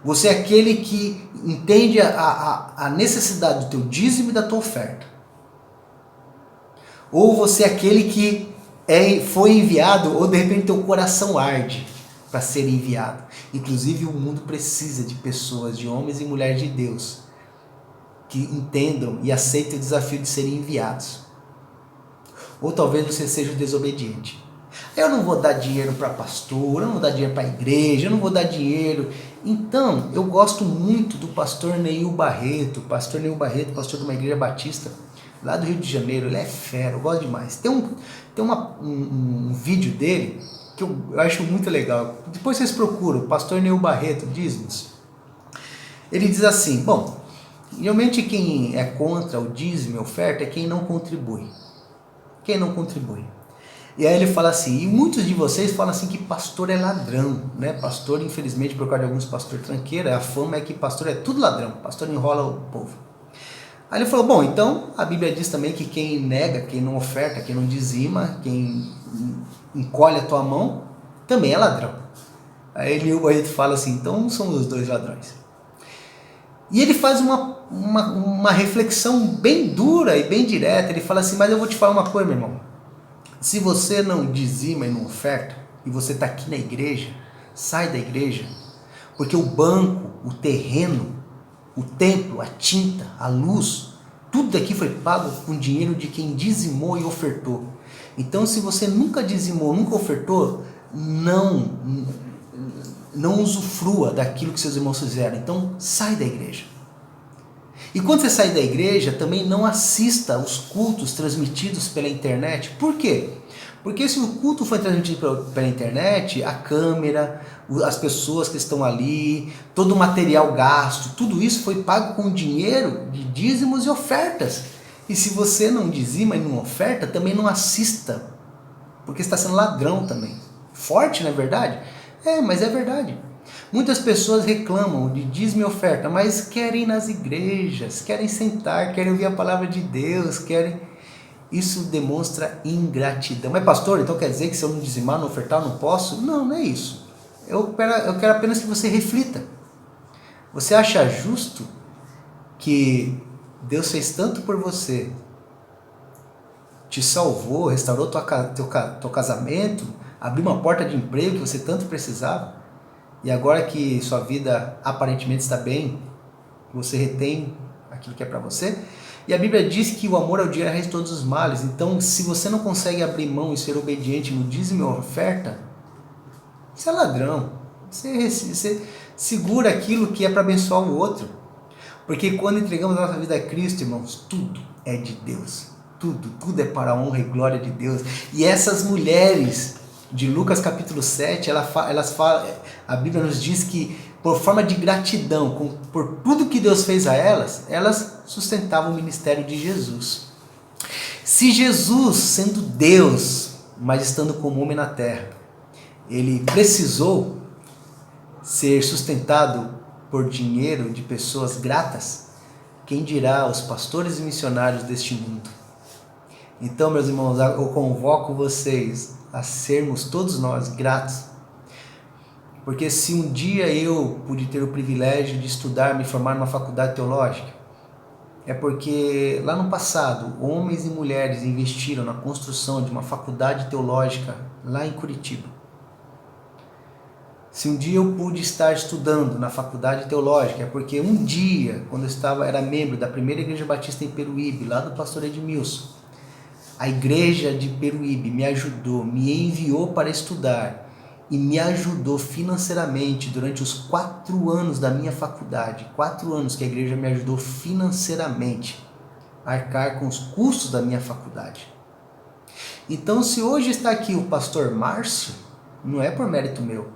Você é aquele que entende a necessidade do teu dízimo e da tua oferta. Ou você é aquele que foi enviado, ou de repente teu coração arde para ser enviado. Inclusive o mundo precisa de pessoas, de homens e mulheres de Deus, que entendam e aceitem o desafio de serem enviados. Ou talvez você seja o desobediente. Eu não vou dar dinheiro para pastor, eu não vou dar dinheiro para a igreja, eu não vou dar dinheiro. Então, eu gosto muito do pastor Neil Barreto. Pastor Neil Barreto, pastor de uma igreja batista lá do Rio de Janeiro. Ele é fera, eu gosto demais. Tem um vídeo dele que eu acho muito legal. Depois vocês procuram, pastor Neil Barreto, dízimos. Ele diz assim, geralmente quem é contra o dízimo e oferta é quem não contribui. Quem não contribui. E aí ele fala assim, e muitos de vocês falam assim que pastor é ladrão, né? Pastor, infelizmente, por causa de alguns pastores tranqueira, a fama é que pastor é tudo ladrão, pastor enrola o povo. Aí ele falou, então a Bíblia diz também que quem nega, quem não oferta, quem não dizima, quem encolhe a tua mão, também é ladrão. Aí ele fala assim, então somos os dois ladrões. E ele faz uma reflexão bem dura e bem direta. Ele fala assim, mas eu vou te falar uma coisa, meu irmão. Se você não dizima e não oferta, e você está aqui na igreja, sai da igreja, porque o banco, o terreno, o templo, a tinta, a luz, tudo aqui foi pago com dinheiro de quem dizimou e ofertou. Então, se você nunca dizimou, nunca ofertou, não usufrua daquilo que seus irmãos fizeram. Então, sai da igreja. E quando você sair da igreja, também não assista aos cultos transmitidos pela internet. Por quê? Porque se o culto foi transmitido pela internet, a câmera, as pessoas que estão ali, todo o material gasto, tudo isso foi pago com dinheiro de dízimos e ofertas. E se você não dizima e não oferta, também não assista, porque está sendo ladrão também. Forte, não é verdade? Mas é verdade. Muitas pessoas reclamam de dízimo e oferta, mas querem ir nas igrejas, querem sentar, querem ouvir a palavra de Deus, Isso demonstra ingratidão. Mas pastor, então quer dizer que se eu não dizimar, não ofertar, eu não posso? Não, não é isso. Eu quero apenas que você reflita. Você acha justo que Deus fez tanto por você, te salvou, restaurou teu casamento, abriu uma porta de emprego que você tanto precisava, e agora que sua vida aparentemente está bem, você retém aquilo que é para você? E a Bíblia diz que o amor ao dinheiro é a raiz de todos os males. Então, se você não consegue abrir mão e ser obediente no dízimo e oferta, você é ladrão. Você segura aquilo que é para abençoar o outro. Porque quando entregamos a nossa vida a Cristo, irmãos, tudo é de Deus. tudo é para a honra e glória de Deus. E essas mulheres de Lucas capítulo 7, elas falam, a Bíblia nos diz que por forma de gratidão, por tudo que Deus fez a elas sustentavam o ministério de Jesus. Se Jesus, sendo Deus, mas estando como homem na terra, ele precisou ser sustentado por dinheiro de pessoas gratas, quem dirá os pastores e missionários deste mundo? Então, meus irmãos, eu convoco vocês a sermos todos nós gratos, porque se um dia eu pude ter o privilégio de estudar, me formar numa faculdade teológica, é porque lá no passado, homens e mulheres investiram na construção de uma faculdade teológica lá em Curitiba. Se um dia eu pude estar estudando na faculdade teológica, é porque um dia, quando eu era membro da primeira igreja batista em Peruíbe, lá do pastor Edmilson, a igreja de Peruíbe me ajudou, me enviou para estudar e me ajudou financeiramente durante os 4 anos da minha faculdade. 4 anos que a igreja me ajudou financeiramente a arcar com os custos da minha faculdade. Então, se hoje está aqui o pastor Márcio, não é por mérito meu.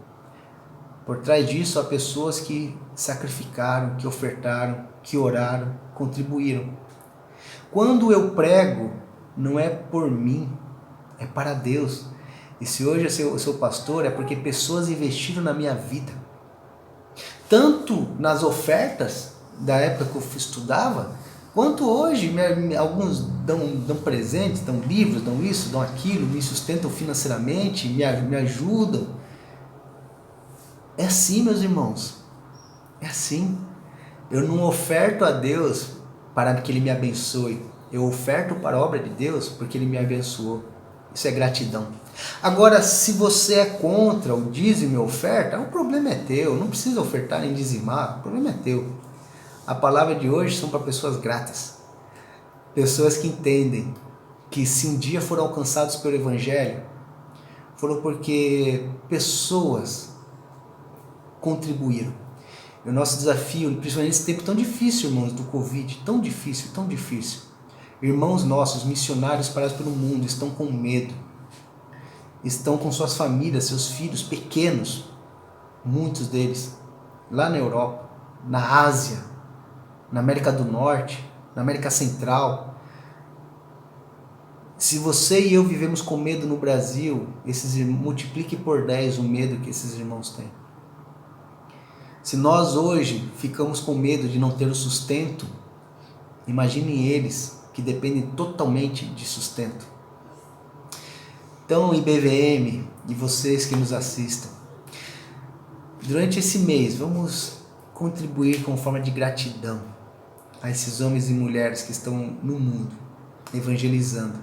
Por trás disso há pessoas que sacrificaram, que ofertaram, que oraram, contribuíram. Quando eu prego, não é por mim, é para Deus. E se hoje eu sou pastor, é porque pessoas investiram na minha vida. Tanto nas ofertas da época que eu estudava, quanto hoje, alguns dão presentes, dão livros, dão isso, dão aquilo, me sustentam financeiramente, me ajudam. É assim, meus irmãos, é assim. Eu não oferto a Deus para que Ele me abençoe, eu oferto para a obra de Deus porque Ele me abençoou. Isso é gratidão. Agora, se você é contra o dízimo e oferta, o problema é teu, não precisa ofertar nem dizimar, o problema é teu. A palavra de hoje são para pessoas gratas, pessoas que entendem que se um dia foram alcançados pelo Evangelho, foram porque pessoas contribuíram. E o nosso desafio, principalmente nesse tempo tão difícil, irmãos, do Covid, tão difícil, irmãos nossos, missionários espalhados pelo mundo, estão com medo, estão com suas famílias, seus filhos pequenos, muitos deles, lá na Europa, na Ásia, na América do Norte, na América Central. Se você e eu vivemos com medo no Brasil, multiplique por 10 o medo que esses irmãos têm. Se nós hoje ficamos com medo de não ter o sustento, imaginem eles que dependem totalmente de sustento. Então, IBVM e vocês que nos assistam, durante esse mês vamos contribuir com forma de gratidão a esses homens e mulheres que estão no mundo evangelizando,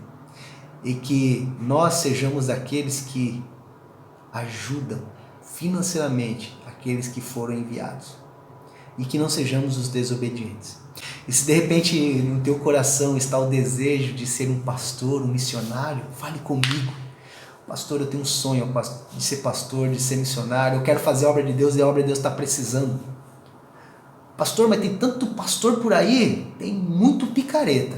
e que nós sejamos aqueles que ajudam financeiramente aqueles que foram enviados, e que não sejamos os desobedientes. E se de repente no teu coração está o desejo de ser um pastor, um missionário, fale comigo. Pastor, eu tenho um sonho de ser pastor, de ser missionário, eu quero fazer a obra de Deus e a obra de Deus está precisando. Pastor, mas tem tanto pastor por aí, tem muito picareta.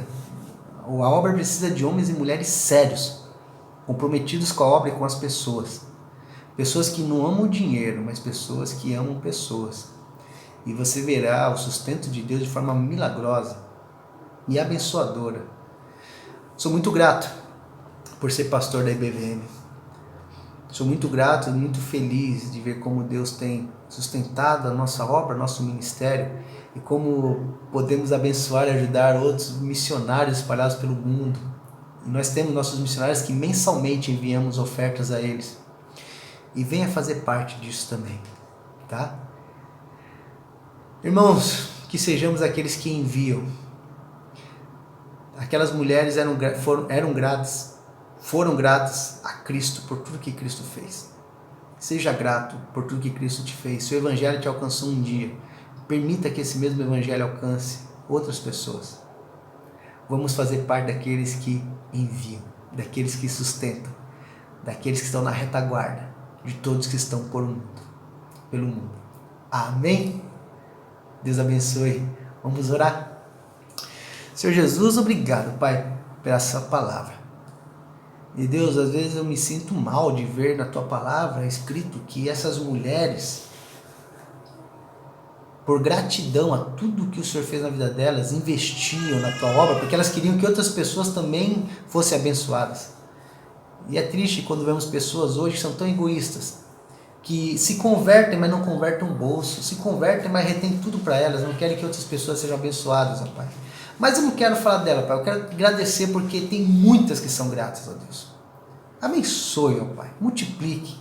A obra precisa de homens e mulheres sérios, comprometidos com a obra e com as pessoas. Pessoas que não amam dinheiro, mas pessoas que amam pessoas. E você verá o sustento de Deus de forma milagrosa e abençoadora. Sou muito grato por ser pastor da IBVM. Sou muito grato e muito feliz de ver como Deus tem sustentado a nossa obra, nosso ministério, e como podemos abençoar e ajudar outros missionários espalhados pelo mundo. E nós temos nossos missionários que mensalmente enviamos ofertas a eles. E venha fazer parte disso também, tá? Irmãos, que sejamos aqueles que enviam. Aquelas mulheres foram gratas a Cristo por tudo que Cristo fez. Seja grato por tudo que Cristo te fez. Se o Evangelho te alcançou um dia, permita que esse mesmo Evangelho alcance outras pessoas. Vamos fazer parte daqueles que enviam, daqueles que sustentam, daqueles que estão na retaguarda, de todos que estão pelo mundo. Amém? Deus abençoe. Vamos orar. Senhor Jesus, obrigado, Pai, pela sua palavra. E Deus, às vezes eu me sinto mal de ver na tua palavra escrito que essas mulheres, por gratidão a tudo que o Senhor fez na vida delas, investiam na tua obra, porque elas queriam que outras pessoas também fossem abençoadas. E é triste quando vemos pessoas hoje que são tão egoístas, que se convertem, mas não convertem um bolso, se convertem, mas retêm tudo para elas, não querem que outras pessoas sejam abençoadas, ó Pai. Mas eu não quero falar dela, Pai, eu quero agradecer porque tem muitas que são gratas a Deus. Abençoe, ó Pai, multiplique.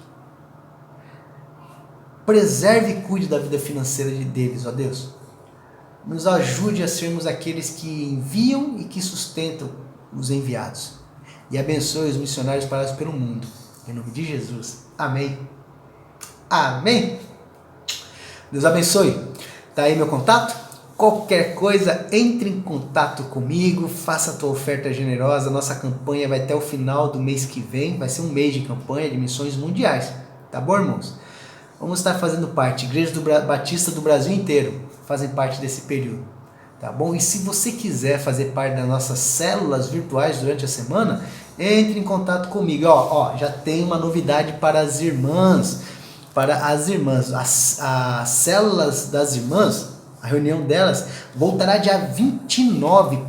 Preserve e cuide da vida financeira deles, ó Deus. Nos ajude a sermos aqueles que enviam e que sustentam os enviados. E abençoe os missionários espalhados pelo mundo. Em nome de Jesus. Amém. Amém. Deus abençoe. Tá aí meu contato? Qualquer coisa, entre em contato comigo, faça a tua oferta generosa. Nossa campanha vai até o final do mês que vem. Vai ser um mês de campanha de missões mundiais. Tá bom, irmãos? Vamos estar fazendo parte. Igreja Batista do Brasil inteiro fazem parte desse período. Tá bom? E se você quiser fazer parte das nossas células virtuais durante a semana, entre em contato comigo. Já tem uma novidade para as irmãs. As células das irmãs, a reunião delas voltará dia 29,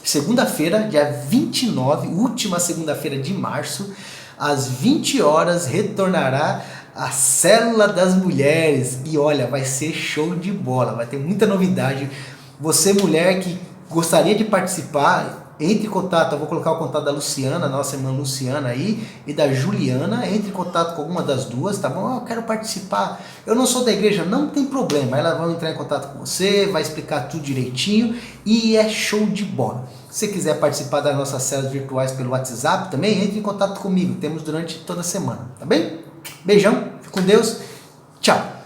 segunda-feira, dia 29, última segunda-feira de março, às 20 horas, retornará a célula das mulheres. E olha, vai ser show de bola, vai ter muita novidade. Você, mulher que gostaria de participar, entre em contato. Eu vou colocar o contato da Luciana, nossa irmã Luciana aí, e da Juliana. Entre em contato com alguma das duas, tá bom? Eu quero participar. Eu não sou da igreja, não tem problema. Elas vão entrar em contato com você, vai explicar tudo direitinho e é show de bola. Se você quiser participar das nossas células virtuais pelo WhatsApp também, entre em contato comigo. Temos durante toda a semana, tá bem? Beijão, fique com Deus. Tchau.